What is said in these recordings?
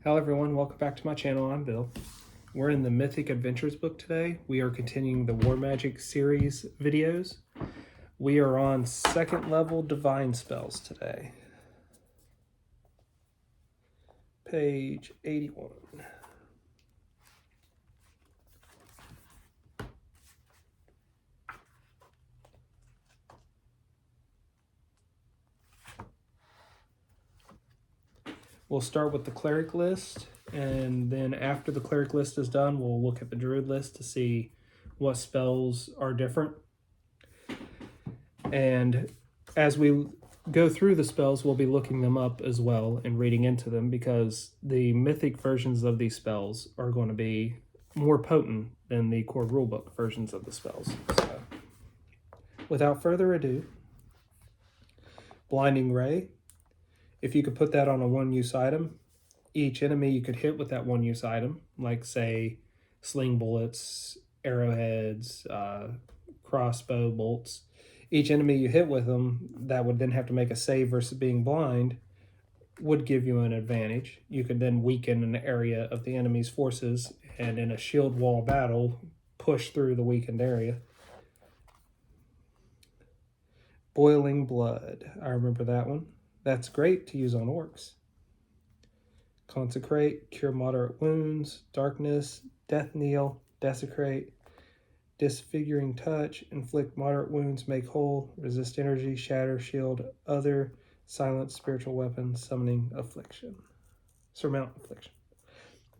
Hello everyone, welcome back to my channel. I'm Bill. We're in the Mythic Adventures book today. We are continuing the War Magic series videos. We are on 2nd level Divine Spells today. Page 81. We'll start with the Cleric list, and then after the Cleric list is done, we'll look at the Druid list to see what spells are different. And as we go through the spells, we'll be looking them up as well and reading into them, because the mythic versions of these spells are going to be more potent than the core rulebook versions of the spells. So, without further ado, Blinding Ray. If you could put that on a one-use item, each enemy you could hit with that one-use item, like say sling bullets, arrowheads, crossbow bolts, each enemy you hit with them that would then have to make a save versus being blind would give you an advantage. You could then weaken an area of the enemy's forces and in a shield wall battle push through the weakened area. Boiling Blood. I remember that one. That's great to use on orcs. Consecrate, cure moderate wounds, darkness, death kneel, desecrate, disfiguring touch, inflict moderate wounds, make whole, resist energy, shatter, shield, other, silent spiritual weapons, summoning affliction, surmount affliction.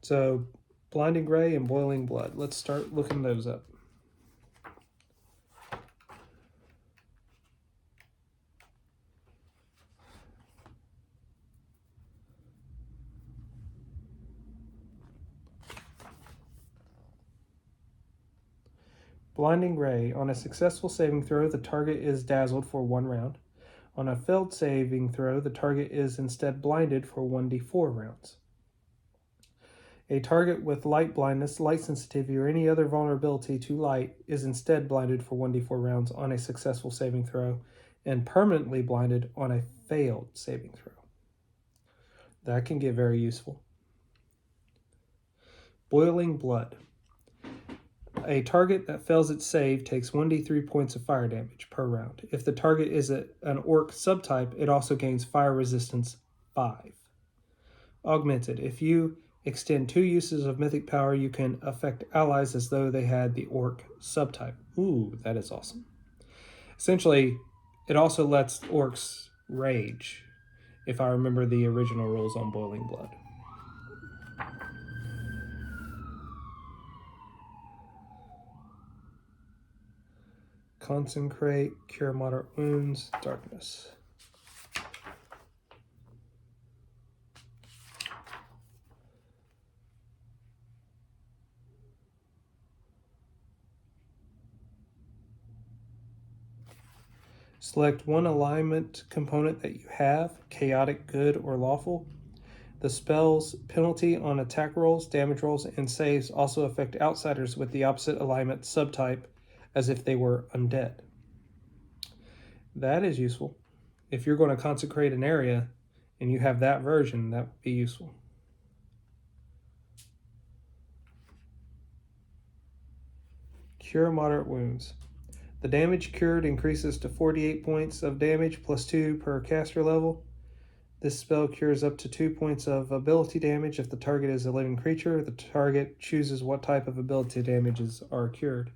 So Blinding Ray and Boiling Blood. Let's start looking those up. Blinding Ray. On a successful saving throw, the target is dazzled for 1 round. On a failed saving throw, the target is instead blinded for 1d4 rounds. A target with light blindness, light sensitivity, or any other vulnerability to light is instead blinded for 1d4 rounds on a successful saving throw, and permanently blinded on a failed saving throw. That can get very useful. Boiling Blood. A target that fails its save takes 1d3 points of fire damage per round. If the target is an orc subtype, it also gains fire resistance 5. Augmented. If you extend 2 uses of mythic power, you can affect allies as though they had the orc subtype. Ooh, that is awesome. Essentially, it also lets orcs rage, if I remember the original rules on Boiling Blood. Consecrate, cure moderate wounds, darkness. Select one alignment component that you have, chaotic, good, or lawful. The spell's penalty on attack rolls, damage rolls, and saves also affect outsiders with the opposite alignment subtype, as if they were undead. That is useful. If you're going to consecrate an area and you have that version, that would be useful. Cure moderate wounds. The damage cured increases to 48 points of damage plus 2 per caster level. This spell cures up to 2 points of ability damage. If the target is a living creature, the target chooses what type of ability damages are cured.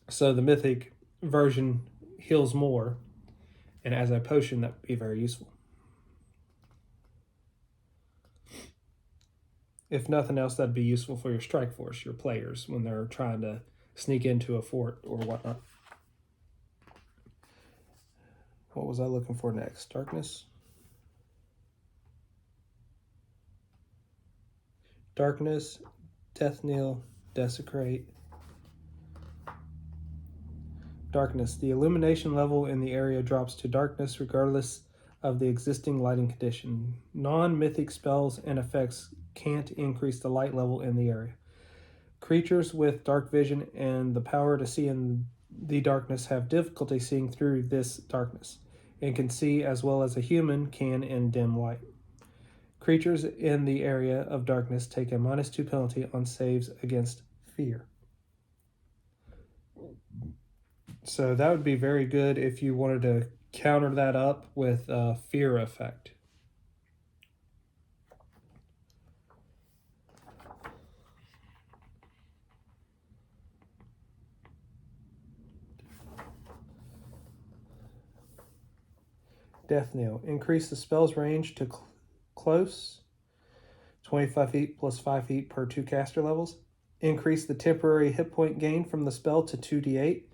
So the mythic version heals more, and as a potion, that would be very useful. If nothing else, that'd be useful for your strike force, your players, when they're trying to sneak into a fort or whatnot. What was I looking for next? Darkness? Darkness, death kneel, desecrate. Darkness. The illumination level in the area drops to darkness regardless of the existing lighting condition. Non-mythic spells and effects can't increase the light level in the area. Creatures with dark vision and the power to see in the darkness have difficulty seeing through this darkness and can see as well as a human can in dim light. Creatures in the area of darkness take a -2 penalty on saves against fear. So that would be very good if you wanted to counter that up with a fear effect. Death Knell. Increase the spell's range to close, 25 feet plus 5 feet per 2 caster levels. Increase the temporary hit point gain from the spell to 2d8,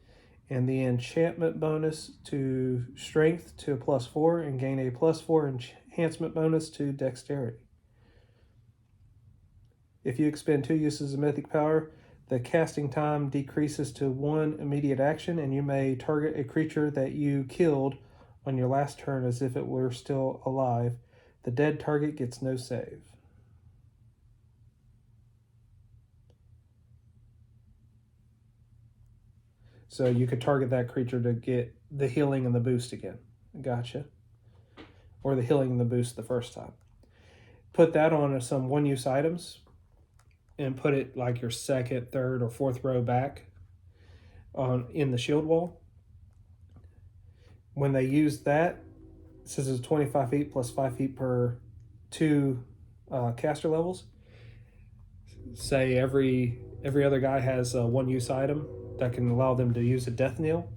and the enchantment bonus to strength to a +4, and gain a +4 enhancement bonus to dexterity. If you expend 2 uses of mythic power, the casting time decreases to 1 immediate action, and you may target a creature that you killed on your last turn as if it were still alive. The dead target gets no save. So you could target that creature to get the healing and the boost again. Gotcha. Or the healing and the boost the first time. Put that on some one-use items and put it like your second, third, or fourth row back in the shield wall. When they use that, it says it's 25 feet plus 5 feet per 2 caster levels. Say every other guy has a one-use item that can allow them to use a death knell.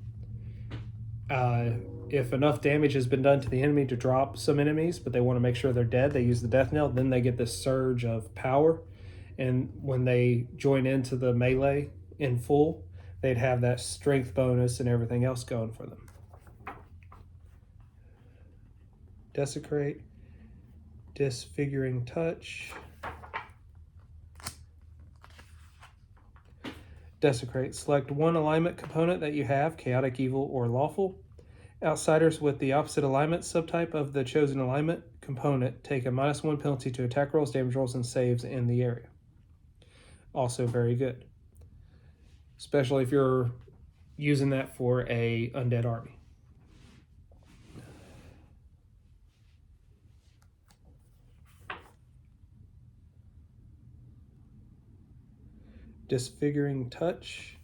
If enough damage has been done to the enemy to drop some enemies, but they want to make sure they're dead, they use the death knell. Then they get this surge of power, and when they join into the melee in full, they'd have that strength bonus and everything else going for them. Desecrate, disfiguring touch. Desecrate. Select one alignment component that you have, chaotic, evil, or lawful. Outsiders with the opposite alignment subtype of the chosen alignment component take a -1 penalty to attack rolls, damage rolls, and saves in the area. Also very good. Especially if you're using that for a undead army. Disfiguring touch.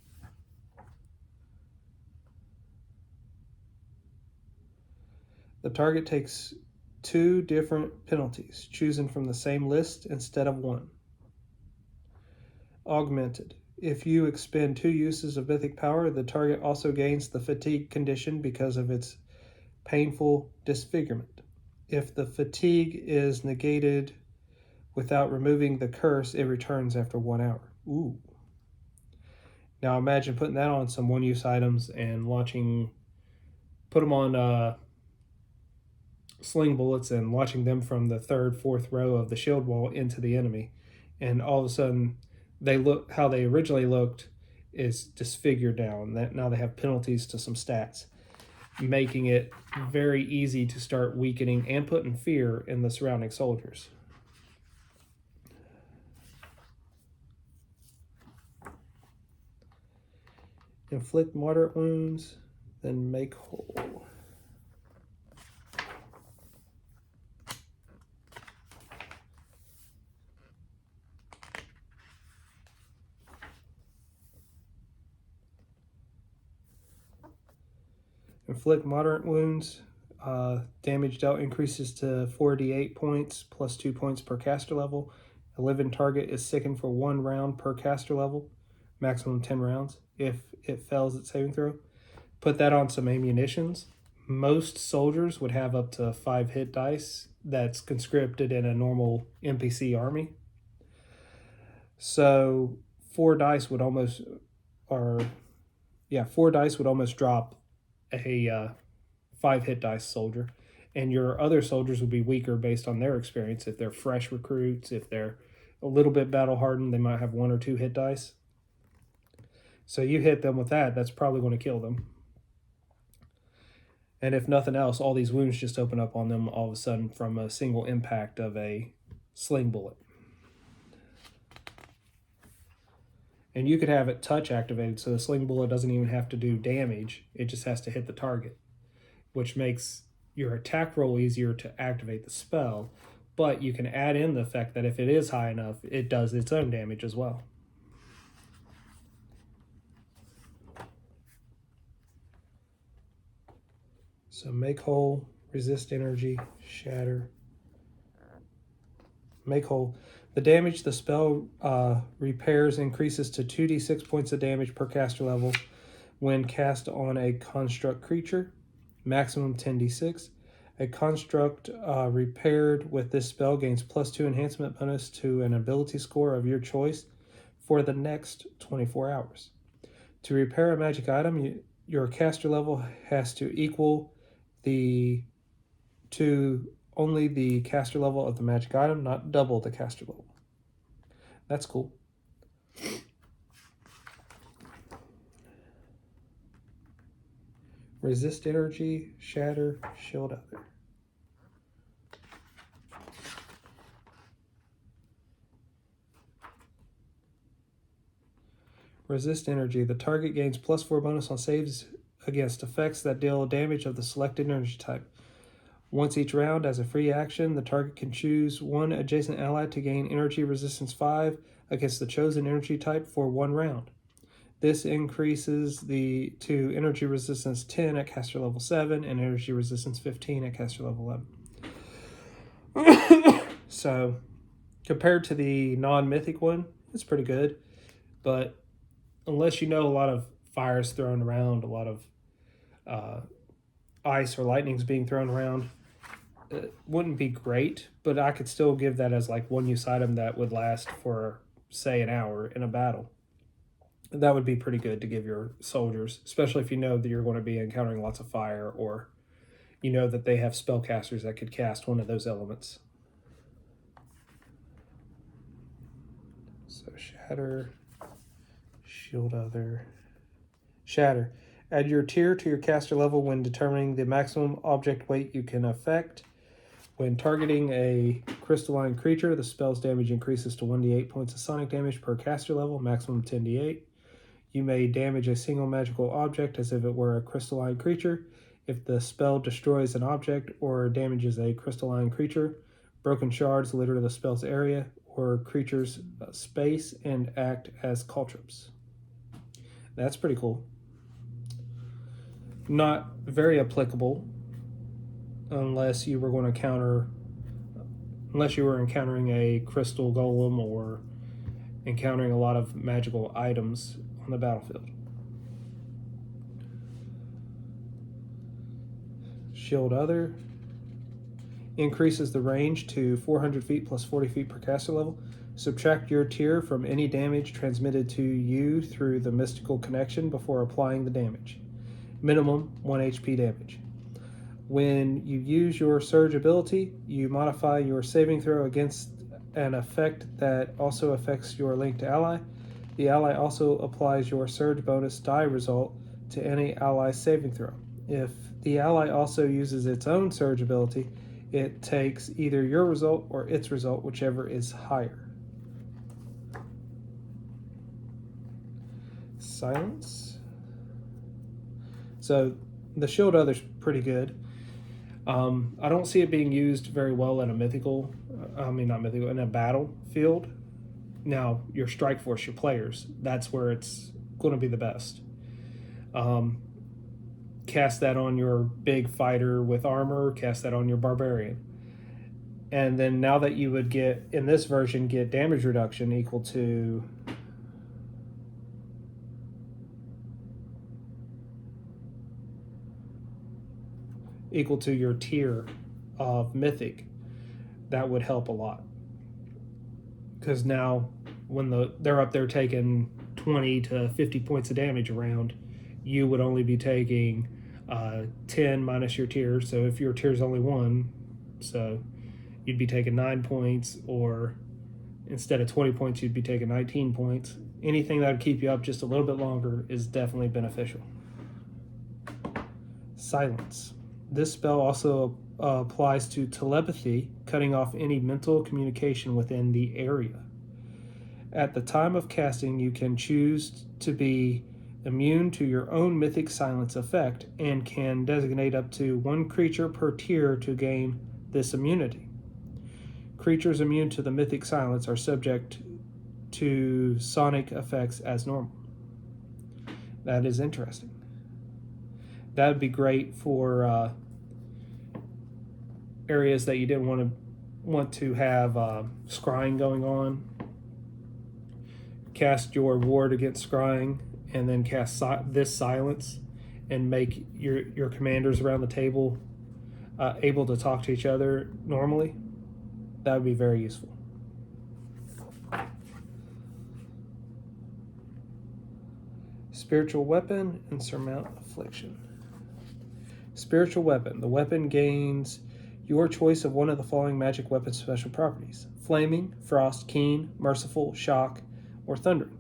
The target takes 2 different penalties, chosen from the same list instead of 1. Augmented. If you expend 2 uses of mythic power, the target also gains the fatigue condition because of its painful disfigurement. If the fatigue is negated without removing the curse, it returns after 1 hour. Ooh. Now imagine putting that on some one-use items and put them on sling bullets and launching them from the third, fourth row of the shield wall into the enemy. And all of a sudden, they look how they originally looked is disfigured now. And now they have penalties to some stats, making it very easy to start weakening and putting fear in the surrounding soldiers. Inflict moderate wounds, then make whole. Inflict moderate wounds. Damage dealt increases to 4d8 points plus 2 points per caster level. A living target is sickened for 1 round per caster level, maximum 10 rounds. If it fails its saving throw, put that on some ammunitions. Most soldiers would have up to 5 hit dice that's conscripted in a normal NPC army. So 4 dice would almost drop a 5 hit dice soldier, and your other soldiers would be weaker based on their experience. If they're fresh recruits, if they're a little bit battle hardened, they might have 1 or 2 hit dice. So you hit them with that, that's probably going to kill them. And if nothing else, all these wounds just open up on them all of a sudden from a single impact of a sling bullet. And you could have it touch activated, so the sling bullet doesn't even have to do damage. It just has to hit the target, which makes your attack roll easier to activate the spell, but you can add in the effect that if it is high enough, it does its own damage as well. So make whole, resist energy, shatter. Make whole. The damage the spell repairs increases to 2d6 points of damage per caster level when cast on a construct creature, maximum 10d6. A construct repaired with this spell gains +2 enhancement bonus to an ability score of your choice for the next 24 hours. To repair a magic item, your caster level has to equal only the caster level of the magic item, not double the caster level. That's cool. Resist energy, shatter, shield other. Resist energy. The target gains +4 bonus on saves against effects that deal damage of the selected energy type. Once each round, as a free action, the target can choose one adjacent ally to gain energy resistance 5 against the chosen energy type for 1 round. This increases to energy resistance 10 at caster level 7 and energy resistance 15 at caster level 11. So, compared to the non-mythic one, it's pretty good. But unless you know a lot of fires thrown around, a lot of ice or lightning's being thrown around, it wouldn't be great, but I could still give that as like one use item that would last for, say, an hour in a battle. That would be pretty good to give your soldiers, especially if you know that you're going to be encountering lots of fire, or you know that they have spellcasters that could cast one of those elements. So shatter, shield other, shatter. Add your tier to your caster level when determining the maximum object weight you can affect. When targeting a crystalline creature, the spell's damage increases to 1d8 points of sonic damage per caster level, maximum 10d8. You may damage a single magical object as if it were a crystalline creature. If the spell destroys an object or damages a crystalline creature, broken shards litter the spell's area or creature's space and act as caltrops. That's pretty cool. Not very applicable unless you were encountering a crystal golem or encountering a lot of magical items on the battlefield. Shield other increases the range to 400 feet plus 40 feet per caster level. Subtract your tier from any damage transmitted to you through the mystical connection before applying the damage. Minimum 1 HP damage. When you use your surge ability, you modify your saving throw against an effect that also affects your linked ally. The ally also applies your surge bonus die result to any ally saving throw. If the ally also uses its own surge ability, it takes either your result or its result, whichever is higher. Silence. So the shield other's pretty good. I don't see it being used very well in a in a battlefield. Now, your strike force, your players, that's where it's going to be the best. Cast that on your big fighter with armor, cast that on your barbarian. And then now that you would get, in this version, get damage reduction equal to your tier of mythic, that would help a lot. Because now when they're up there taking 20 to 50 points of damage around, you would only be taking 10 minus your tier. So if your tier is only 1, so you'd be taking 9 points, or instead of 20 points, you'd be taking 19 points. Anything that would keep you up just a little bit longer is definitely beneficial. Silence. This spell also applies to telepathy, cutting off any mental communication within the area. At the time of casting, you can choose to be immune to your own mythic silence effect and can designate up to 1 creature per tier to gain this immunity. Creatures immune to the mythic silence are subject to sonic effects as normal. That is interesting. That would be great for areas that you didn't want to have scrying going on. Cast your ward against scrying, and then cast this silence, and make your commanders around the table able to talk to each other normally. That would be very useful. Spiritual weapon and surmount affliction. Spiritual weapon. The weapon gains your choice of one of the following magic weapon special properties: flaming, frost, keen, merciful, shock, or thundering.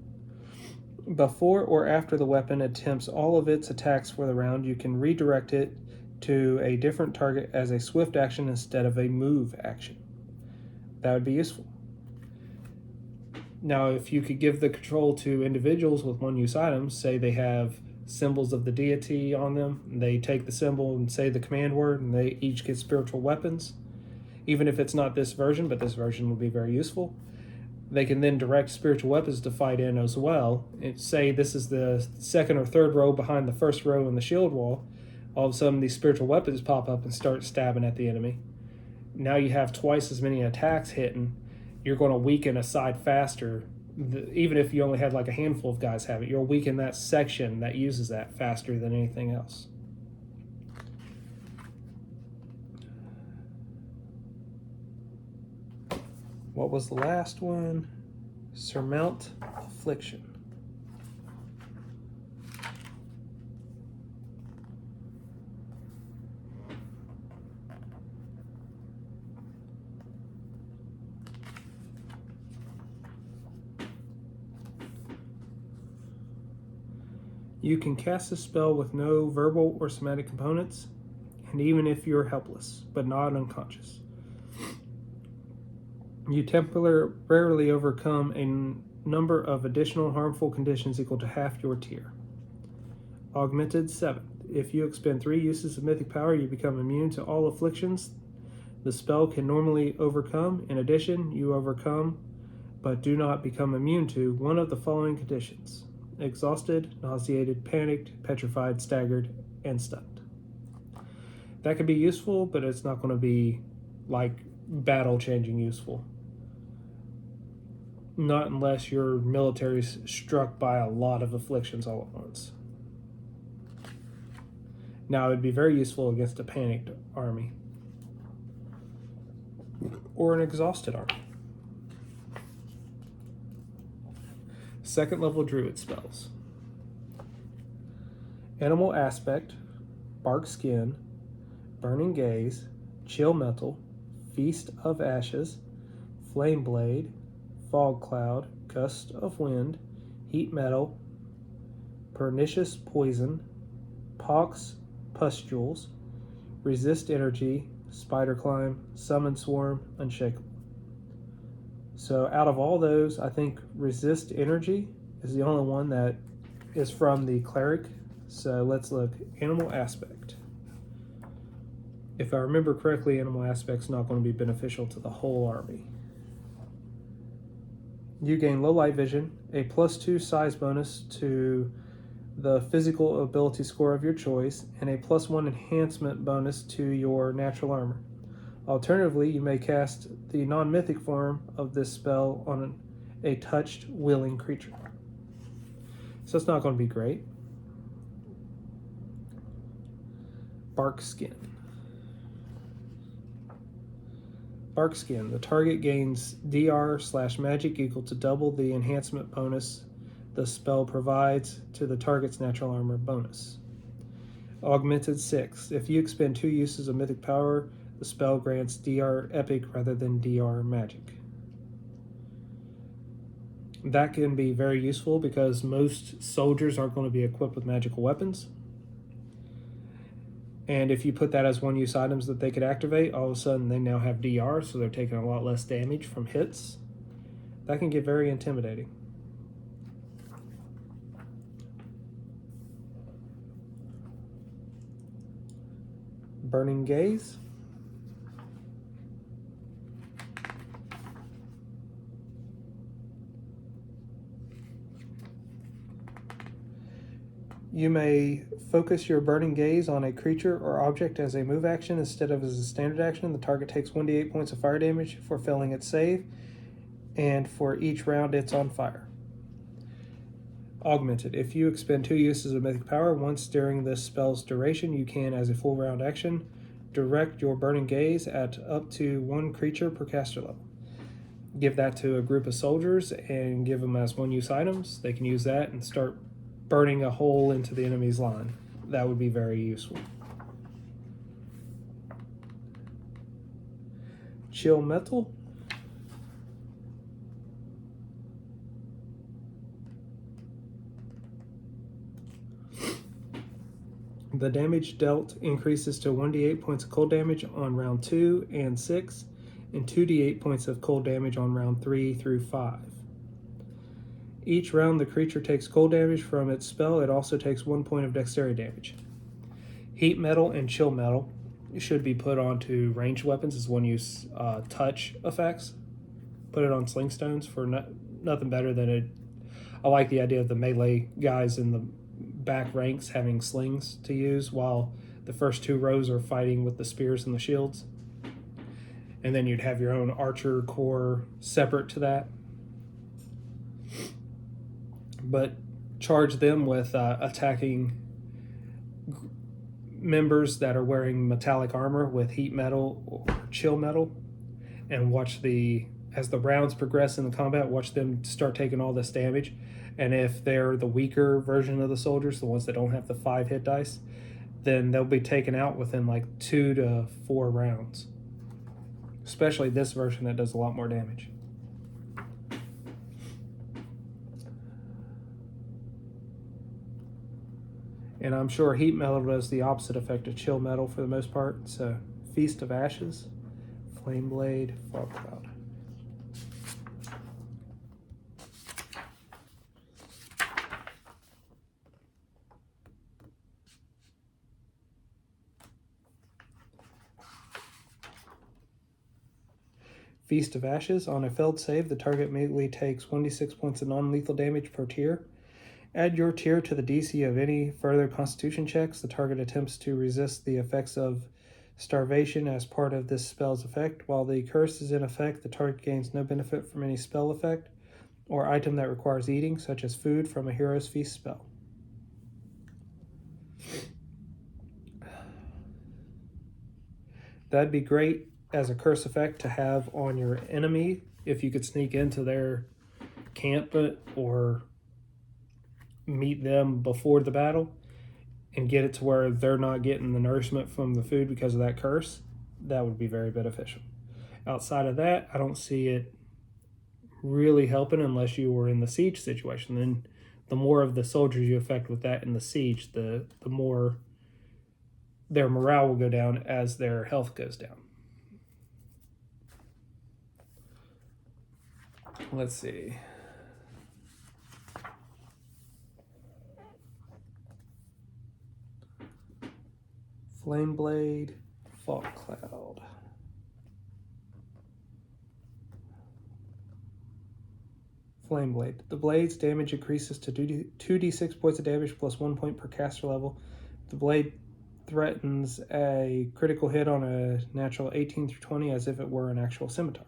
Before or after the weapon attempts all of its attacks for the round, you can redirect it to a different target as a swift action instead of a move action. That would be useful. Now, if you could give the control to individuals with one-use items, say they have symbols of the deity on them, they take the symbol and say the command word, and they each get spiritual weapons. Even if it's not this version, but this version would be very useful. They can then direct spiritual weapons to fight in as well. And say this is the second or third row behind the first row in the shield wall. All of a sudden, these spiritual weapons pop up and start stabbing at the enemy. Now you have twice as many attacks hitting. You're going to weaken a side faster. Even if you only had like a handful of guys have it, you'll weaken that section that uses that faster than anything else. What was the last one? Surmount affliction. You can cast a spell with no verbal or somatic components, and even if you're helpless, but not unconscious. You temporarily overcome a number of additional harmful conditions equal to half your tier. Augmented 7. If you expend 3 uses of mythic power, you become immune to all afflictions the spell can normally overcome. In addition, you overcome, but do not become immune to, one of the following conditions: exhausted, nauseated, panicked, petrified, staggered, and stunned. That could be useful, but it's not going to be like battle-changing useful. Not unless your military's struck by a lot of afflictions all at once. Now, it would be very useful against a panicked army or an exhausted army. Second level druid spells. Animal Aspect, Bark Skin, Burning Gaze, Chill Metal, Feast of Ashes, Flame Blade, Fog Cloud, Gust of Wind, Heat Metal, Pernicious Poison, Pox Pustules, Resist Energy, Spider Climb, Summon Swarm, Unshakable. So out of all those, I think Resist Energy is the only one that is from the Cleric. So let's look. Animal Aspect. If I remember correctly, Animal Aspect's not going to be beneficial to the whole army. You gain low light vision, a +2 size bonus to the physical ability score of your choice, and a +1 enhancement bonus to your natural armor. Alternatively, you may cast the non-mythic form of this spell on a touched, willing creature. So it's not going to be great. Bark Skin. Bark Skin. The target gains DR/magic equal to double the enhancement bonus the spell provides to the target's natural armor bonus. Augmented 6. If you expend 2 uses of mythic power, the spell grants DR epic rather than DR magic. That can be very useful because most soldiers aren't going to be equipped with magical weapons. And if you put that as one-use items that they could activate, all of a sudden they now have DR, so they're taking a lot less damage from hits. That can get very intimidating. Burning Gaze. You may focus your burning gaze on a creature or object as a move action instead of as a standard action. The target takes 1d8 points of fire damage for failing its save, and for each round it's on fire. Augmented. If you expend 2 uses of mythic power once during this spell's duration, you can, as a full round action, direct your burning gaze at up to 1 creature per caster level. Give that to a group of soldiers and give them as 1-use items. They can use that and start burning a hole into the enemy's line. That would be very useful. Chill Metal. The damage dealt increases to 1d8 points of cold damage on round 2 and 6, and 2d8 points of cold damage on round 3 through 5. Each round the creature takes cold damage from its spell. It also takes 1 point of dexterity damage. Heat Metal and Chill Metal should be put onto ranged weapons as 1-use touch effects. Put it on Sling Stones for nothing better than it. I like the idea of the melee guys in the back ranks having slings to use while the first 2 rows are fighting with the spears and the shields. And then you'd have your own archer corps separate to that. But charge them with attacking members that are wearing metallic armor with heat metal or chill metal, and watch as the rounds progress in the combat, watch them start taking all this damage. And if they're the weaker version of the soldiers, the ones that don't have the 5 hit dice, then they'll be taken out within like 2 to 4 rounds. Especially this version that does a lot more damage. And I'm sure Heat Metal does the opposite effect of Chill Metal for the most part. So, Feast of Ashes, Flame Blade, Fog Cloud. Feast of Ashes. On a failed save, the target immediately takes 1d6 points of non-lethal damage per tier. Add your tier to the DC of any further Constitution checks. The target attempts to resist the effects of starvation as part of this spell's effect. While the curse is in effect, the target gains no benefit from any spell effect or item that requires eating, such as food from a hero's feast spell. That'd be great as a curse effect to have on your enemy if you could sneak into their camp or meet them before the battle and get it to where they're not getting the nourishment from the food because of that curse. That would be very beneficial. Outside of that, I don't see it really helping unless you were in the siege situation. Then the more of the soldiers you affect with that in the siege, the more their morale will go down as their health goes down. Let's see. Flame Blade, Fog Cloud. Flame Blade. The blade's damage increases to 2d6 points of damage plus 1 point per caster level. The blade threatens a critical hit on a natural 18 through 20 as if it were an actual scimitar.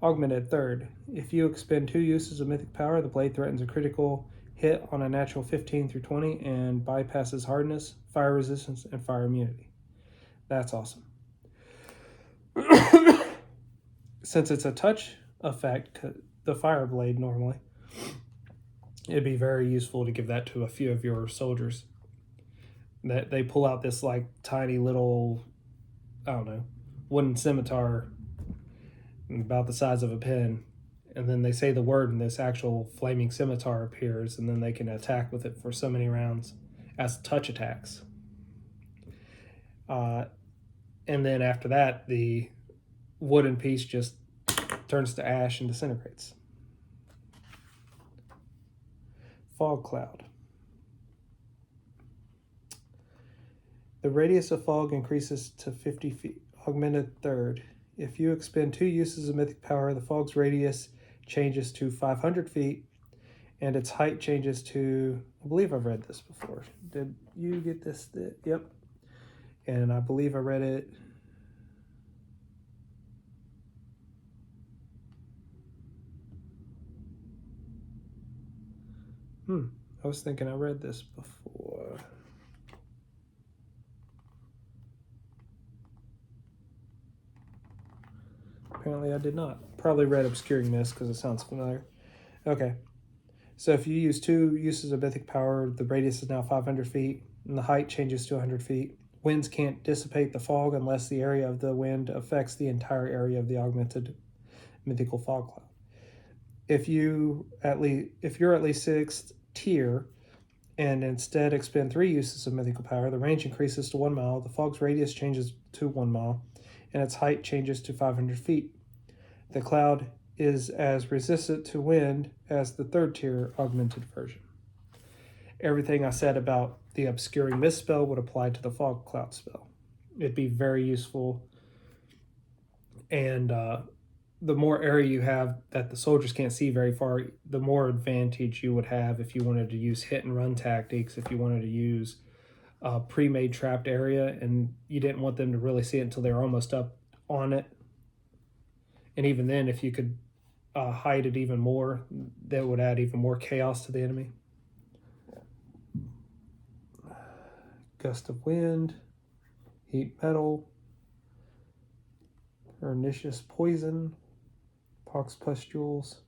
Augmented. Third. If you expend 2 uses of mythic power, the blade threatens a critical hit on a natural 15 through 20 and bypasses hardness, fire resistance, and fire immunity. That's awesome. Since it's a touch effect, the fire blade normally, it'd be very useful to give that to a few of your soldiers. That they pull out this like tiny little, I don't know, wooden scimitar about the size of a pin, and then they say the word and this actual flaming scimitar appears, and then they can attack with it for so many rounds as touch attacks. And then after that, the wooden piece just turns to ash and disintegrates. Fog Cloud. The radius of fog increases to 50 feet. Augmented. Third. If you expend 2 uses of mythic power, the fog's radius changes to 500 feet, And its height changes to, I believe I've read this before. Did you get this? Yep. And I believe I read it. I was thinking I read this before. Apparently I did not. Probably read Obscuring Mist because it sounds familiar. Okay. So if you use 2 uses of mythic power, the radius is now 500 feet, and the height changes to 100 feet. Winds can't dissipate the fog unless the area of the wind affects the entire area of the augmented mythical fog cloud. If you're at least 6th tier and instead expend 3 uses of mythical power, the range increases to 1 mile, the fog's radius changes to 1 mile, and its height changes to 500 feet. The cloud is as resistant to wind as the 3rd tier augmented version. Everything I said about the Obscuring Mist spell would apply to the Fog Cloud spell. It'd be very useful, and the more area you have that the soldiers can't see very far, the more advantage you would have if you wanted to use hit and run tactics, if you wanted to use a pre-made trapped area and you didn't want them to really see it until they were almost up on it. And even then, if you could hide it even more, that would add even more chaos to the enemy. Gust of Wind, Heat Metal, Pernicious Poison, Pox Pustules,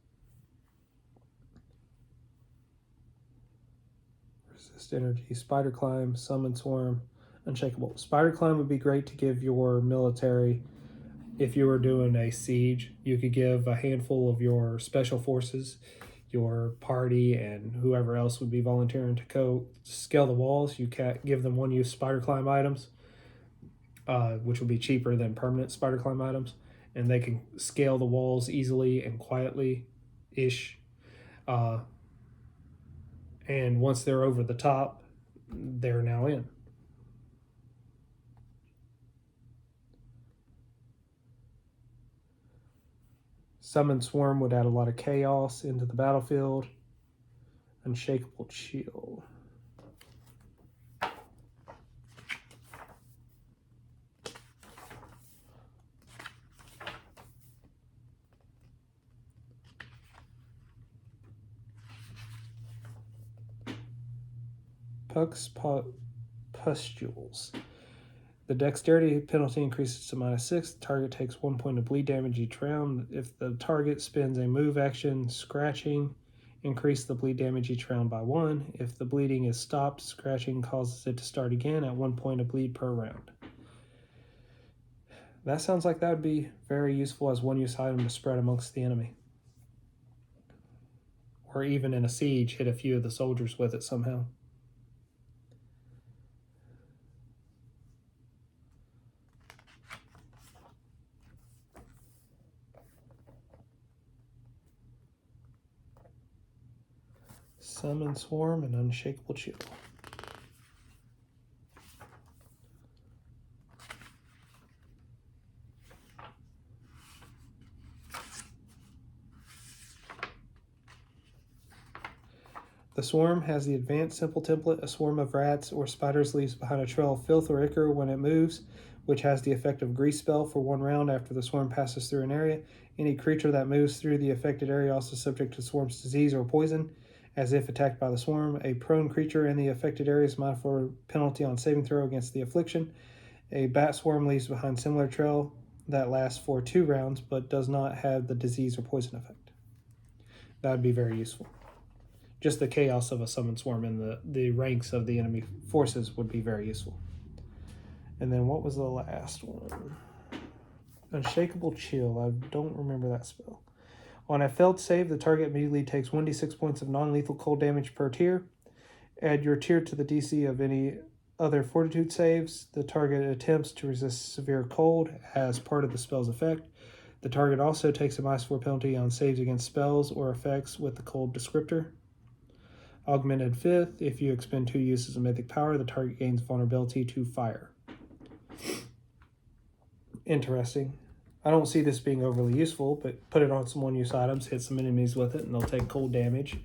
Resist Energy, Spider Climb, Summon Swarm, Unshakable. Spider Climb would be great to give your military. If you were doing a siege, you could give a handful of your special forces, your party, and whoever else would be volunteering to go scale the walls. You can give them 1-use spider climb items, which will be cheaper than permanent spider climb items, and they can scale the walls easily and quietly-ish. And once they're over the top, they're now in. Summon Swarm would add a lot of chaos into the battlefield. Unshakable Chill. Pustules. The dexterity penalty increases to -6. The target takes 1 point of bleed damage each round. If the target spends a move action scratching, increase the bleed damage each round by 1. If the bleeding is stopped, scratching causes it to start again at 1 point of bleed per round. That sounds like that would be very useful as 1-use item to spread amongst the enemy. Or even in a siege, hit a few of the soldiers with it somehow. Summon Swarm and Unshakable Chill. The Swarm has the advanced simple template. A swarm of rats or spiders leaves behind a trail of filth or ichor when it moves, which has the effect of Grease Spell for 1 round after the swarm passes through an area. Any creature that moves through the affected area also subject to the swarm's disease or poison, as if attacked by the swarm. A prone creature in the affected area is mindful for penalty on saving throw against the affliction. A bat swarm leaves behind similar trail that lasts for 2 rounds but does not have the disease or poison effect. That would be very useful. Just the chaos of a summon swarm in the ranks of the enemy forces would be very useful. And then what was the last one? Unshakable Chill. I don't remember that spell. On a failed save, the target immediately takes 1d6 points of non-lethal cold damage per tier. Add your tier to the DC of any other fortitude saves. The target attempts to resist severe cold as part of the spell's effect. The target also takes a -4 penalty on saves against spells or effects with the cold descriptor. Augmented 5th, if you expend 2 uses of mythic power, the target gains vulnerability to fire. Interesting. I don't see this being overly useful, but put it on some 1-use items, hit some enemies with it, and they'll take cold damage.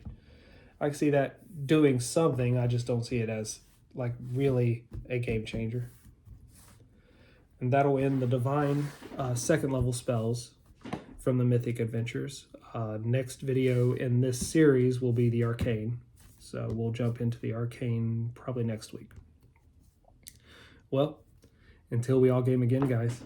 I can see that doing something. I just don't see it as like really a game changer. And that'll end the divine second level spells from the Mythic Adventures. Next video in this series will be the Arcane. So we'll jump into the Arcane probably next week. Well, until we all game again, guys,